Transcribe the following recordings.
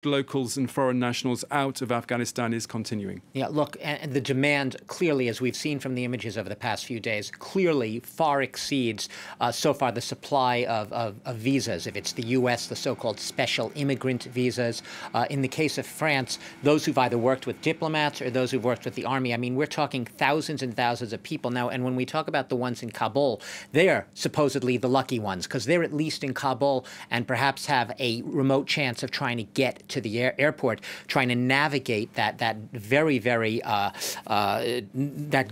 locals and foreign nationals out of Afghanistan is continuing. Yeah, look, and the demand clearly, as we've seen from the images over the past few days, clearly far exceeds so far the supply of visas. If it's the U.S., the so-called special immigrant visas. In the case of France, those who've either worked with diplomats or those who've worked with the army. I mean, we're talking thousands and thousands of people now. And when we talk about the ones in Kabul, they're supposedly the lucky ones because they're at least in Kabul and perhaps have a remote chance of trying to get to the airport, trying to navigate that very, that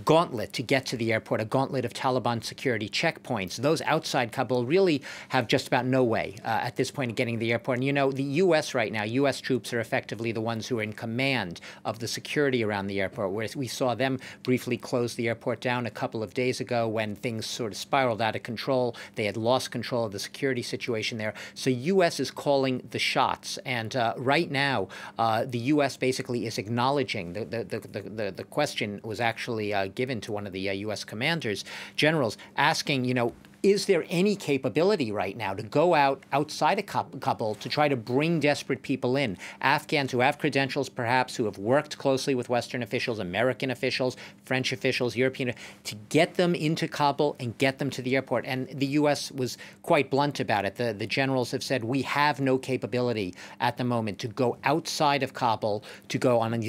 gauntlet to get to the airport, a gauntlet of Taliban security checkpoints. Those outside Kabul really have just about no way at this point of getting to the airport. And, you know, the U.S. right now, U.S. troops are effectively the ones who are in command of the security around the airport, whereas we saw them briefly close the airport down a couple of days ago when things sort of spiraled out of control. They had lost control of the security situation there. So U.S. is calling the shots. And right now, the U.S. basically is acknowledging the question was actually given to one of the U.S. commanders, generals, asking, you know, is there any capability right now to go outside of Kabul to try to bring desperate people in? Afghans who have credentials, perhaps, who have worked closely with Western officials, American officials, French officials, European, to get them into Kabul and get them to the airport. And the U.S. was quite blunt about it. The generals have said, we have no capability at the moment to go outside of Kabul, to go on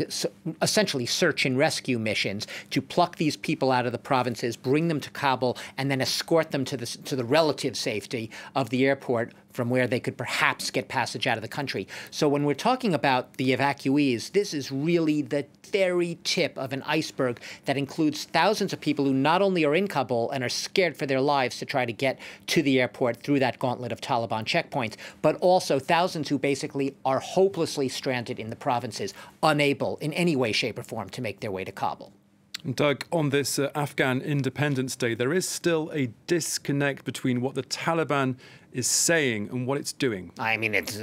essentially search and rescue missions, to pluck these people out of the provinces, bring them to Kabul, and then escort them to the relative safety of the airport from where they could perhaps get passage out of the country. So when we're talking about the evacuees, this is really the very tip of an iceberg that includes thousands of people who not only are in Kabul and are scared for their lives to try to get to the airport through that gauntlet of Taliban checkpoints, but also thousands who basically are hopelessly stranded in the provinces, unable in any way, shape, or form to make their way to Kabul. Doug, on this Afghan Independence Day, there is still a disconnect between what the Taliban is saying and what it's doing. I mean, it's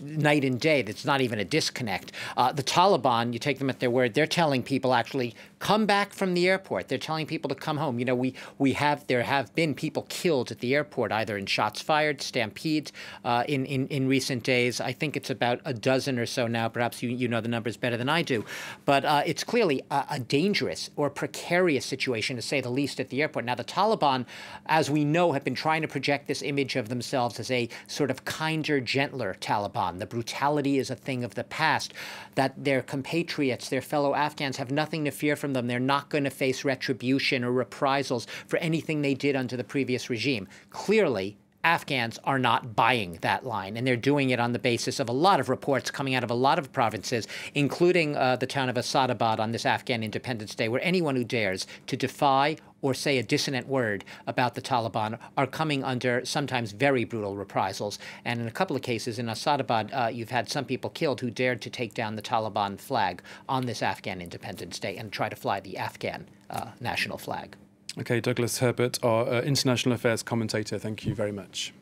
night and day. It's not even a disconnect. The Taliban, you take them at their word, they're telling people actually come back from the airport. They're telling people to come home. You know, there have been people killed at the airport, either in shots fired, stampedes in recent days. I think it's about a dozen or so now. Perhaps you know the numbers better than I do. But it's clearly a dangerous or precarious situation, to say the least, at the airport. Now, the Taliban, as we know, have been trying to project this image of themselves as a sort of kinder, gentler Taliban. The brutality is a thing of the past, that their compatriots, their fellow Afghans, have nothing to fear from them. They're not going to face retribution or reprisals for anything they did under the previous regime. Clearly, Afghans are not buying that line, and they're doing it on the basis of a lot of reports coming out of a lot of provinces, including the town of Asadabad on this Afghan Independence Day, where anyone who dares to defy or say a dissonant word about the Taliban are coming under sometimes very brutal reprisals. And in a couple of cases in Asadabad, you've had some people killed who dared to take down the Taliban flag on this Afghan Independence Day and try to fly the Afghan national flag. OK, Douglas Herbert, our international affairs commentator, thank you very much.